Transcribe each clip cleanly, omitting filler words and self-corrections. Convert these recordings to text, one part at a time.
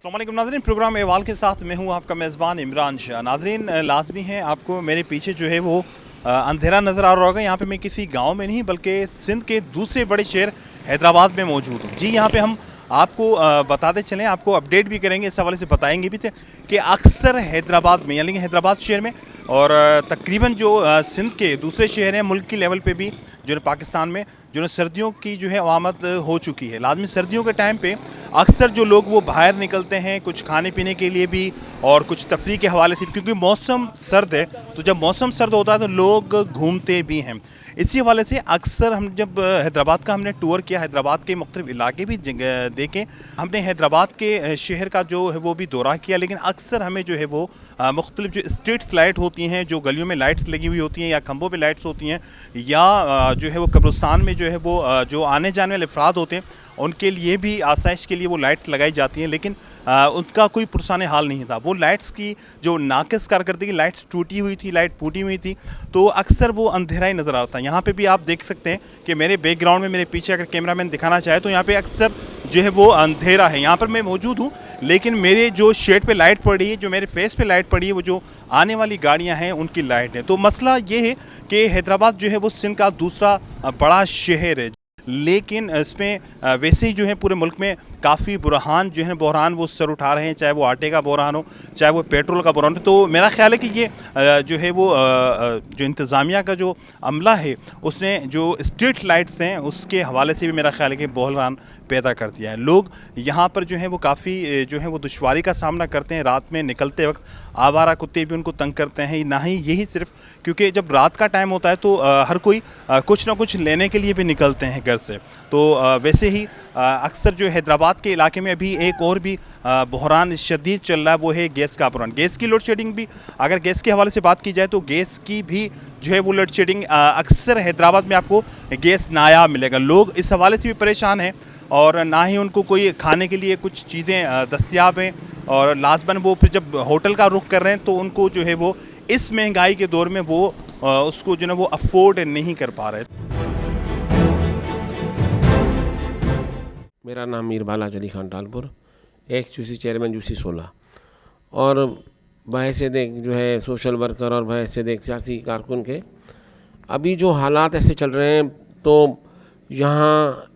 अस्सलाम वालेकुम नाज़रीन, प्रोग्राम एवाल के साथ मैं हूं आपका मेज़बान इमरान शाह। नाज़रीन, लाजमी है आपको मेरे पीछे जो है वो अंधेरा नज़र आ रहा होगा। यहाँ पे मैं किसी गांव में नहीं बल्कि सिंध के दूसरे बड़े शहर हैदराबाद में मौजूद हूँ। जी, यहाँ पे हम आपको बताते चलें, आपको अपडेट भी करेंगे, इस हवाले से बताएंगे भी थे कि अक्सर हैदराबाद में यानी कि हैदराबाद शहर में और तकरीबन जो सिंध के दूसरे शहर हैं मुल्क की लेवल पे भी जो है पाकिस्तान में जो है सर्दियों की जो है आमद हो चुकी है। लाजमी सर्दियों के टाइम पे अक्सर जो लोग वो बाहर निकलते हैं कुछ खाने पीने के लिए भी और कुछ तफरीह के हवाले से, क्योंकि मौसम सर्द है। तो जब मौसम सर्द होता है तो लोग घूमते भी हैं। इसी हवाले से अक्सर हम जब हैदराबाद का हमने टूर किया, हैदराबाद के मुख्तलिफ इलाके भी देखे, हमने हैदराबाद के शहर का जो है वो भी दौरा किया, लेकिन अक्सर हमें जो है वो मुख्तलिफ जो स्ट्रीट लाइट होती हैं, जो गलियों में लाइट्स लगी हुई होती हैं या खंभों पे लाइट्स होती हैं, या जो है वो कब्रिस्तान में जो है वो जो आने जाने वाले अफराद होते हैं उनके लिए भी आसाइश के लिए वो लाइट्स लगाई जाती हैं, लेकिन उनका कोई पुरसाने हाल नहीं था। वो लाइट्स की जो नाक़िस कारकर्दगी, लाइट्स टूटी हुई थी, लाइट फूटी हुई थी, तो अक्सर वो अंधेरा ही नज़र आता है। यहाँ पे भी आप देख सकते हैं कि मेरे बैकग्राउंड में, मेरे पीछे अगर कैमरामैन दिखाना चाहे तो यहाँ पे अक्सर जो है वो अंधेरा है। यहाँ पर मैं मौजूद हूँ, लेकिन मेरे जो शेड पे लाइट पड़ी है, जो मेरे फेस पे लाइट पड़ी है, वो जो आने वाली गाड़ियाँ हैं उनकी लाइट है। तो मसला ये है कि हैदराबाद जो है वो सिंध का दूसरा बड़ा शहर है, लेकिन इसमें वैसे ही जो है पूरे मुल्क में काफ़ी बुरहान जो है बहरान वो सर उठा रहे हैं, चाहे वो आटे का बहरान हो, चाहे वो पेट्रोल का बहरान हो। तो मेरा ख्याल है कि ये जो है वो जो इंतज़ामिया का जो अमला है उसने जो स्ट्रीट लाइट्स हैं उसके हवाले से भी मेरा ख्याल है कि बहरान पैदा कर दिया है। लोग यहाँ पर जो है वो काफ़ी जो है वो दुश्वारी का सामना करते हैं। रात में निकलते वक्त आवारा कुत्ते भी उनको तंग करते हैं, ना ही यही सिर्फ, क्योंकि जब रात का टाइम होता है तो हर कोई कुछ ना कुछ लेने के लिए भी निकलते हैं घर से। तो वैसे ही अक्सर जो हैदराबाद के इलाके में अभी एक और भी बहरान शदीद चल रहा है, वो है गैस का बहरान। गैस की लोड शेडिंग भी, अगर गैस के हवाले से बात की जाए तो गैस की भी जो है वो लोड शेडिंग अक्सर हैदराबाद में आपको गैस नायाब मिलेगा। लोग इस हवाले से भी परेशान हैं और ना ही उनको कोई खाने के लिए कुछ चीज़ें दस्तयाब हैं, और लाजमन वो फिर जब होटल का रुख कर रहे हैं तो उनको जो है वो इस महंगाई के दौर में वो उसको जो है वो अफोर्ड नहीं कर पा रहे। मेरा नाम Mir Balaj Ali Khan Talpur, ex UC chairman UC 16, और बहैसियत एक जो है सोशल वर्कर और बहैसियत एक सियासी कारकुन के अभी जो हालात ऐसे चल रहे हैं तो यहाँ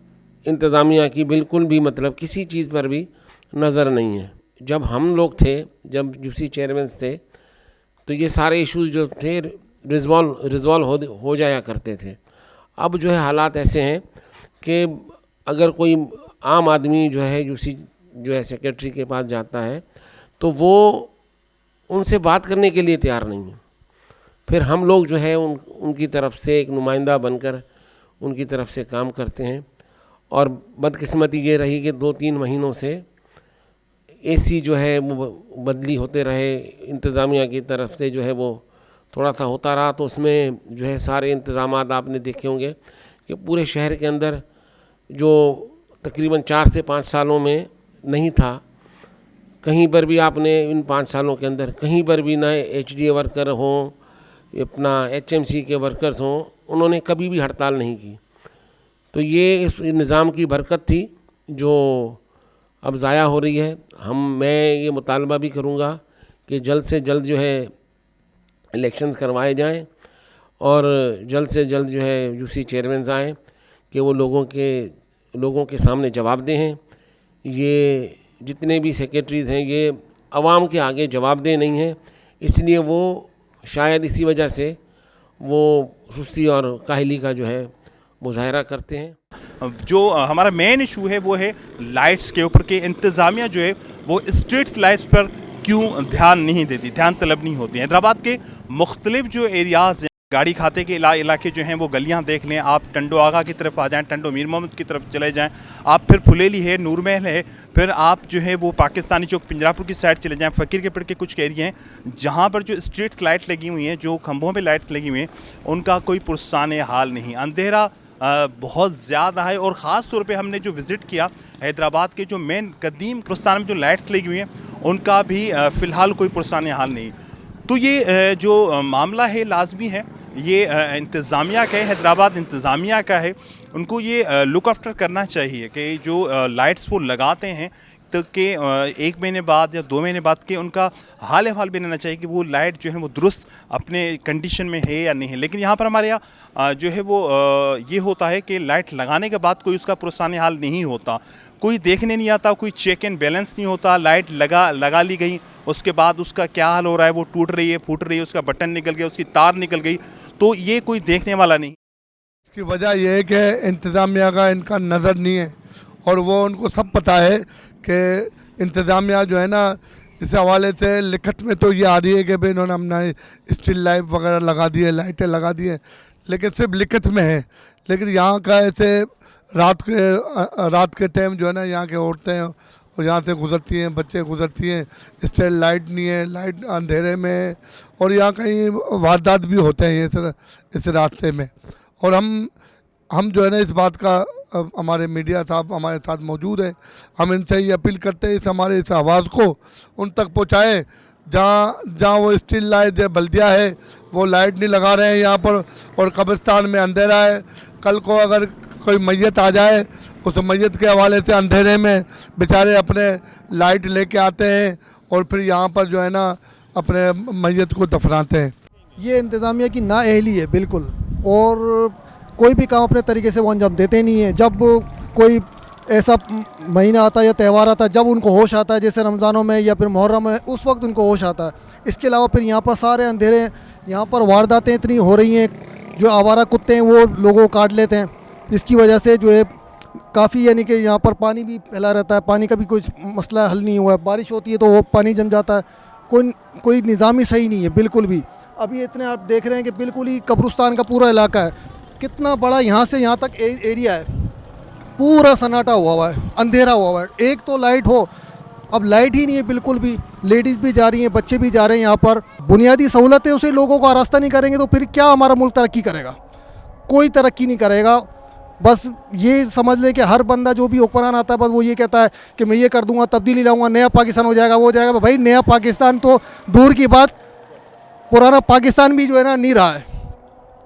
इंतज़ामिया की बिल्कुल भी मतलब किसी चीज़ पर भी नज़र नहीं है। जब हम लोग थे, जब यूसी चेयरमैन थे, तो ये सारे इश्यूज़ जो थे रिजॉल्व हो जाया करते थे। अब जो है हालात ऐसे हैं कि अगर कोई आम आदमी जो है यूसी जो है सेक्रेटरी के पास जाता है तो वो उनसे बात करने के लिए तैयार नहीं है। फिर हम लोग जो है उनकी तरफ से एक नुमाइंदा बनकर उनकी तरफ से काम करते हैं, और बदकिस्मती ये रही कि 2-3 महीनों से एसी जो है वो बदली होते रहे, इंतज़ामिया की तरफ से जो है वो थोड़ा सा होता रहा, तो उसमें जो है सारे इंतज़ामात आपने देखे होंगे कि पूरे शहर के अंदर जो तकरीबन 4 से 5 सालों में नहीं था, कहीं पर भी आपने इन 5 सालों के अंदर कहीं पर भी ना HDA वर्कर हों, अपना HMC के वर्कर्स हों, उन्होंने कभी भी हड़ताल नहीं की। तो ये इस निज़ाम की बरकत थी जो अब ज़ाया हो रही है। मैं ये मुतालबा भी करूँगा कि जल्द से जल्द जो है इलेक्शंस करवाए जाएं और जल्द से जल्द जो है यूसी चेयरमैन आएँ कि वो लोगों के सामने जवाब दें हैं। ये जितने भी सेक्रेटरीज़ हैं ये आवाम के आगे जवाबदेह नहीं हैं, इसलिए वो शायद इसी वजह से वो सुस्ती और काहली का जो है मुजाहरा करते हैं। जो हमारा मेन इशू है वो है लाइट्स के ऊपर के इंतज़ामिया जो है वो स्ट्रीट लाइट्स पर क्यों ध्यान नहीं देती, ध्यान तलब नहीं होती। हैदराबाद के मुख्तलिफ जो एरियाज़ हैं, गाड़ी खाते के इलाके जो हैं वो गलियां देख लें, आप टंडो आगा की तरफ आ जाएं, टंडो मीर मोहम्मद की तरफ चले जाएं, आप फिर फुलेली है, नूर महल है, फिर आप जो है वो पाकिस्तानी चौक पिंजरापुर की साइड चले जाएं, फ़कीर के पेड़ के कुछ एरिया हैं जहां पर जो स्ट्रीट लाइट लगी हुई हैं, जो खंभों पे लाइट्स लगी हुई हैं, उनका कोई पुरसाने हाल नहीं। अंधेरा बहुत ज़्यादा है, और ख़ास तौर पे हमने जो विज़िट किया हैदराबाद के जो मेन कदीम पुरस्तान में जो लाइट्स लगी हुई हैं उनका भी फ़िलहाल कोई पुरसाने हाल नहीं। तो ये जो मामला है लाजमी है ये इंतज़ामिया का है, हैदराबाद इंतज़ामिया का है, उनको ये लुक आफ्टर करना चाहिए कि जो लाइट्स वो लगाते हैं के 1 महीने बाद या 2 महीने बाद के उनका हाल अहवाल भी लेना चाहिए कि वो लाइट जो है वो दुरुस्त अपने कंडीशन में है या नहीं है। लेकिन यहाँ पर हमारे यहाँ जो है वो ये होता है कि लाइट लगाने के बाद कोई उसका पुरसानी हाल नहीं होता, कोई देखने नहीं आता, कोई चेक एंड बैलेंस नहीं होता। लाइट लगा ली गई, उसके बाद उसका क्या हाल हो रहा है, वो टूट रही है, फूट रही है, उसका बटन निकल गया, उसकी तार निकल गई, तो ये कोई देखने वाला नहीं। इसकी वजह यह है कि इंतज़ामिया का इनका नज़र नहीं है, और वो उनको सब पता है कि इंतज़ामिया जो है ना, इस हवाले से लिखत में तो ये आ रही है कि भाई इन्होंने अपना स्ट्रीट लाइट वगैरह लगा दी है, लाइटें लगा दी हैं, लेकिन सिर्फ लिखत में है। लेकिन यहाँ का ऐसे रात के टाइम जो है ना, यहाँ के औरतें और यहाँ से गुजरती हैं, बच्चे गुजरती हैं, स्ट्रीट लाइट नहीं है, लाइट अंधेरे में है, और यहाँ कहीं वारदात भी होते हैं इस रास्ते में। और हम जो है ना, इस बात का हमारे मीडिया साहब हमारे साथ मौजूद हैं, हम इनसे ये अपील करते हैं हमारे इस आवाज़ को उन तक पहुँचाएँ जहाँ वो स्ट्रीट लाइट जो बल्दिया है वो लाइट नहीं लगा रहे हैं यहाँ पर, और कब्रिस्तान में अंधेरा है। कल को अगर कोई मैयत आ जाए, उस मैयत के हवाले से अंधेरे में बेचारे अपने लाइट लेके आते हैं और फिर यहाँ पर जो है ना अपने मैयत को दफनाते हैं। ये इंतज़ामिया की नाअहली है बिल्कुल, और कोई भी काम अपने तरीके से वो अंजाम देते नहीं है। जब कोई ऐसा महीना आता है या त्यौहार आता है, जब उनको होश आता है, जैसे रमज़ानों में या फिर मुहर्रम में, उस वक्त उनको होश आता है। इसके अलावा फिर यहाँ पर सारे अंधेरे, यहाँ पर वारदातें इतनी हो रही हैं, जो आवारा कुत्ते हैं वो लोगों को काट लेते हैं, जिसकी वजह से जो है काफ़ी, यानी कि यहाँ पर पानी भी फैला रहता है, पानी का भी कुछ मसला हल नहीं हुआ है। बारिश होती है तो वो पानी जम जाता है, कोई निज़ाम ही सही नहीं है बिल्कुल भी। अभी इतने आप देख रहे हैं कि बिल्कुल ही कब्रिस्तान का पूरा इलाका है, कितना बड़ा यहाँ से यहाँ तक एरिया है, पूरा सन्नाटा हुआ है, अंधेरा हुआ है। एक तो लाइट हो, अब लाइट ही नहीं है बिल्कुल भी। लेडीज़ भी जा रही हैं, बच्चे भी जा रहे हैं। यहाँ पर बुनियादी सहूलतें उसे लोगों को आरास्ता नहीं करेंगे तो फिर क्या हमारा मुल्क तरक्की करेगा? कोई तरक्की नहीं करेगा। बस ये समझ लें कि हर बंदा जो भी हुक्मरान आता है, बस वो ये कहता है कि मैं ये कर दूंगा, तब्दीली लाऊंगा, नया पाकिस्तान हो जाएगा, वो हो जाएगा। भाई नया पाकिस्तान तो दूर की बात, पुराना पाकिस्तान भी जो है ना नहीं रहा है।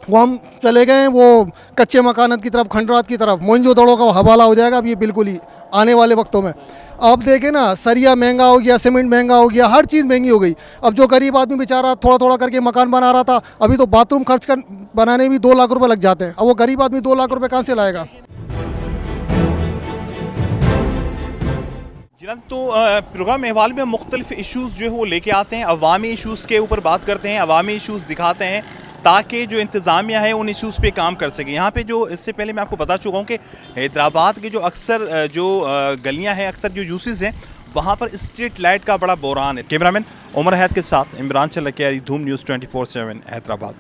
वो हम चले गए हैं वो कच्चे मकानत की तरफ, खंडरात की तरफ, मोइंजोदड़ो का हवाला हो जाएगा अब ये बिल्कुल ही आने वाले वक्तों में। आप देखें ना, सरिया महंगा हो गया, सीमेंट महंगा हो गया, हर चीज़ महंगी हो गई। अब जो गरीब आदमी बेचारा थोड़ा थोड़ा करके मकान बना रहा था, अभी तो बाथरूम खर्च कर बनाने में भी 2 लाख रुपए लग जाते हैं। अब वो गरीब आदमी 2 लाख रुपए कहाँ से लाएगा? जिनाब, तो प्रोग्राम अहवाल में मुख्तलिफ इशूज़ जो है वो लेके आते हैं, अवामी इशूज़ के ऊपर बात करते हैं, अवामी इशूज़ दिखाते हैं ताकि जो इंतज़ामिया है उन इशूज़ पे काम कर सके। यहाँ पे जो इससे पहले मैं आपको बता चुका हूँ कि हैदराबाद के जो अक्सर जो गलियाँ हैं, अक्सर जो यूसेस हैं, वहाँ पर स्ट्रीट लाइट का बड़ा बहरान है। कैमरामैन उमर हैद के साथ इमरान चलकिया, धूम न्यूज़ 24/7 हैदराबाद।